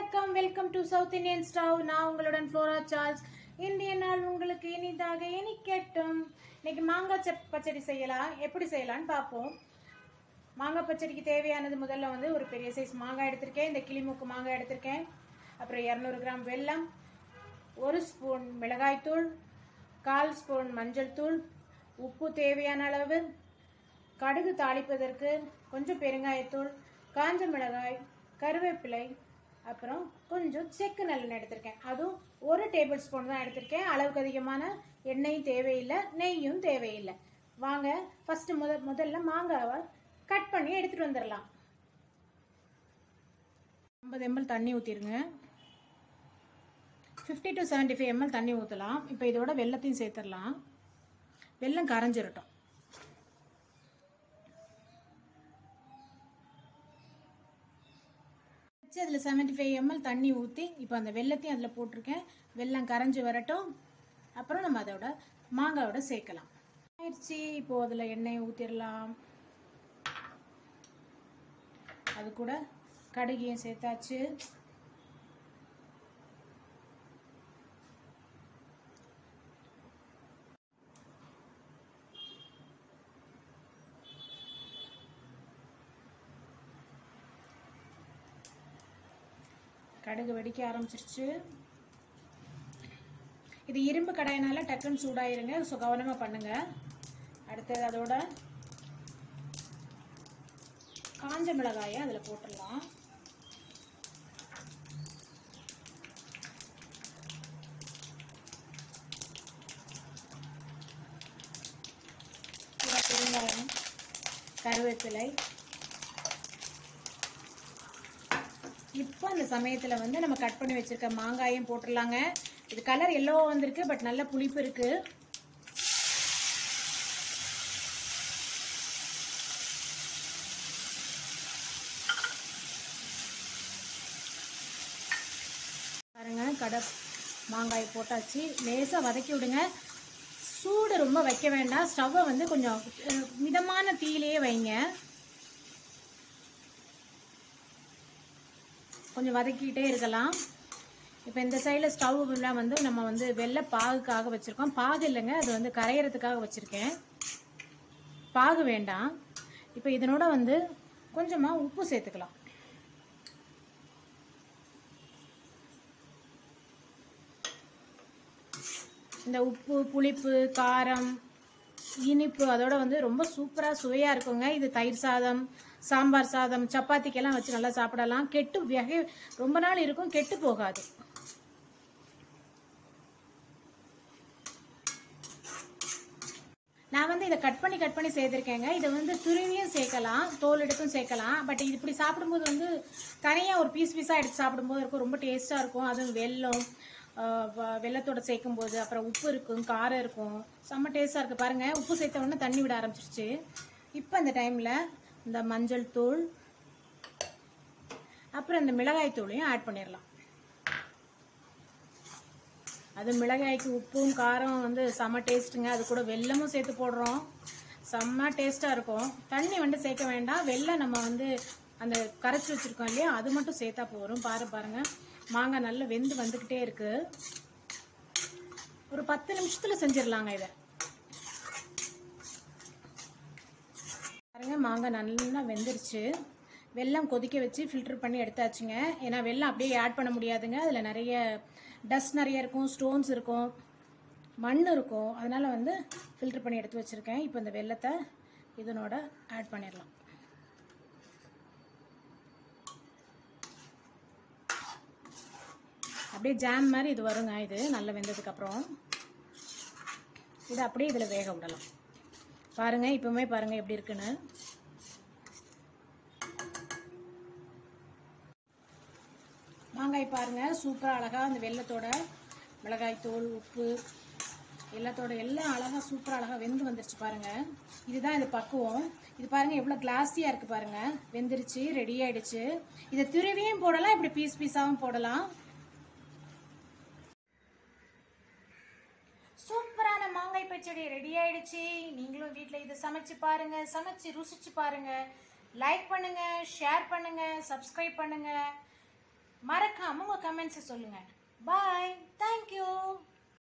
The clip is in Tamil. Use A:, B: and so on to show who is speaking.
A: வணக்கம் welcome to south Indian stove. நான் உங்களுடன் ஃப்ளோரா சார்ல்ஸ். இந்திய நாள் உங்களுக்கு இனிதாக இனிக்கட்டும். இன்னைக்கு மாங்காய் பச்சடி செய்யலாம். எப்படி செய்யலாம்னு பார்ப்போம். மாங்காய் பச்சடிக்கு தேவையானது முதல்ல வந்து ஒரு பெரிய சைஸ் மாங்காய் எடுத்திருக்கேன். இந்த கிளிமூக்கு மாங்காய் எடுத்திருக்கேன். அப்புறம் 200 கிராம் வெல்லம், 1 ஸ்பூன் மிளகாய்த்தூள், 1/4 ஸ்பூன் மஞ்சள் தூள், உப்பு தேவையான அளவு, கடுகு தாளிப்பதற்கு கொஞ்சம் பெருங்காயத்தூள், காஞ்ச மிளகாய், கருவேப்பிலை, அப்புறம் கொஞ்சம் செக்கு நல்லெண்ணெய் எடுத்திருக்கேன். அதுவும் 1 டேபிள் ஸ்பூன் தான் எடுத்திருக்கேன். அளவுக்கு அதிகமான எண்ணெயும் தேவையில்லை, நெய்யும் தேவையில்லை. வாங்க ஃபர்ஸ்ட் முதல்ல மாங்காவை கட் பண்ணி எடுத்துட்டு வந்துடலாம். 50 ml தண்ணி ஊற்றிருங்க. 50 to 75 ml தண்ணி ஊற்றலாம். இப்போ இதோட வெல்லத்தையும் சேர்த்துடலாம். வெல்லம் கரைஞ்சிரட்டும். அதில் 75 ml தண்ணி ஊற்றி இப்போ அந்த வெல்லத்தையும் அதில் போட்டிருக்கேன். வெல்லம் கரைஞ்சி வரட்டும். அப்புறம் நம்ம அதோட மாங்காயோட சேர்க்கலாம். ஆயிடுச்சு. இப்போ அதில் எண்ணெயை ஊற்றிடலாம். அது கூட கடுகையும் சேர்த்தாச்சு. கடுகு வெடிக்க ஆரம்பிச்சிருச்சு. இது இரும்பு கடாயினால டக்குன்னு சூடாயிருங்க. ஸோ கவனமாக பண்ணுங்க. அடுத்தது அதோட காஞ்ச மிளகாயை அதில் போட்டுடலாம். பெருங்காயம், கருவேப்பிலை. இப்போ அந்த சமயத்தில் வந்து நம்ம கட் பண்ணி வச்சிருக்க மாங்காயும் போட்டுடலாங்க. இது கலர் எல்லோ வந்திருக்கு, பட் நல்ல புளிப்பு இருக்கு. பாருங்க, மாங்காய் போட்டாச்சு. லேசாக வதக்கி விடுங்க. சூடு ரொம்ப வைக்க வேண்டாம். ஸ்டவ்வை வந்து கொஞ்சம் மிதமான தீயிலேயே வைங்க. கொஞ்சம் வதக்கிட்டே இருக்கலாம். இப்போ இந்த சைடில் ஸ்டவ்லாம் வந்து நம்ம வந்து வெள்ளை பாகுக்காக வச்சுருக்கோம். பாகு இல்லைங்க, அது வந்து கரையிறதுக்காக வச்சுருக்கேன். பாகு வேண்டாம். இப்போ இதனோட வந்து கொஞ்சமாக உப்பு சேர்த்துக்கலாம். இந்த உப்பு, புளிப்பு, காரம், இனிப்பு அதோட வந்து ரொம்ப சூப்பராக சுவையாக இருக்குங்க. இது தயிர் சாதம், சாம்பார் சாதம், சப்பாத்திக்கெல்லாம் வச்சு நல்லா சாப்பிடலாம். ரொம்ப நாள் இருக்கும், கெட்டு போகாது. நான் வந்து இதை கட் பண்ணி சேர்த்துருக்கேங்க. இதை வந்து துருவியும் சேர்க்கலாம், தோல் எடுத்தும் சேர்க்கலாம். பட் இது இப்படி சாப்பிடும்போது வந்து தனியாக ஒரு பீஸாக எடுத்து சாப்பிடும்போது இருக்கும், ரொம்ப டேஸ்ட்டாக இருக்கும். அதுவும் வெல்லத்தோட சேர்க்கும் போது அப்புறம் உப்பு இருக்கும், காரம் இருக்கும், செம்ம டேஸ்ட்டாக இருக்குது. பாருங்கள், உப்பு சேர்த்த உடனே தண்ணி விட ஆரம்பிச்சிருச்சு. இப்போ இந்த டைமில் இந்த மஞ்சள் தூள் அப்புறம் இந்த மிளகாய் தூளையும் ஆட் பண்ணிடலாம். அது மிளகாய்க்கு உப்பும் காரம் வந்து செம்ம டேஸ்ட்டுங்க. அது கூட வெல்லமும் சேர்த்து போடுறோம், செம்ம டேஸ்ட்டாக இருக்கும். தண்ணி வந்து சேர்க்க வேண்டாம். வெல்லம் நம்ம வந்து அந்த கரைச்சி வச்சுருக்கோம் இல்லையா, அது மட்டும் சேர்த்தா போதும். பாருங்கள், மாங்காய் நல்லா வெந்து வந்துக்கிட்டே இருக்கு. ஒரு 10 நிமிஷத்தில் செஞ்சிடலாங்க இதை. பாருங்க, மாங்காய் நல்லா வெந்துருச்சு. வெல்லம் கொதிக்க வச்சு ஃபில்டர் பண்ணி எடுத்தாச்சுங்க. ஏன்னா வெல்லம் அப்படியே ஆட் பண்ண முடியாதுங்க. அதில் நிறைய டஸ்ட் நிறைய இருக்கும், ஸ்டோன்ஸ் இருக்கும், மண் இருக்கும். அதனால வந்து ஃபில்டர் பண்ணி எடுத்து வச்சுருக்கேன். இப்போ இந்த வெல்லத்தை இதனோட ஆட் பண்ணிடலாம். அப்படியே ஜாம் மாதிரி இது வருங்க. இது நல்லா வெந்ததுக்கப்புறம் இதை அப்படியே இதில் வேக விடலாம். பாருங்கள், இப்போவுமே பாருங்கள் எப்படி இருக்குன்னு. மாங்காய் பாருங்கள், சூப்பராக அழகாக அந்த வெல்லத்தோட மிளகாய் தூள், உப்பு எல்லாத்தோட எல்லாம் அழகாக சூப்பராக அழகாக வெந்து வந்துருச்சு. பாருங்கள், இதுதான் இது பக்குவம். இது பாருங்கள் எவ்வளோ கிளாஸியாக இருக்குது. பாருங்கள், வெந்துருச்சு, ரெடி ஆகிடுச்சு. இதை துருவியும் போடலாம், இப்படி பீஸாகவும் போடலாம். சூப்பரான மாங்காய் பச்சடி ரெடி ஆயிடுச்சு. நீங்களும் வீட்டில் இதை சமைச்சு பாருங்க, சமைச்சு ருசிச்சு பாருங்க. லைக் பண்ணுங்க, ஷேர் பண்ணுங்க, சப்ஸ்கிரைப் பண்ணுங்க. மறக்காம உங்க கமெண்ட்ஸை சொல்லுங்க. பாய்.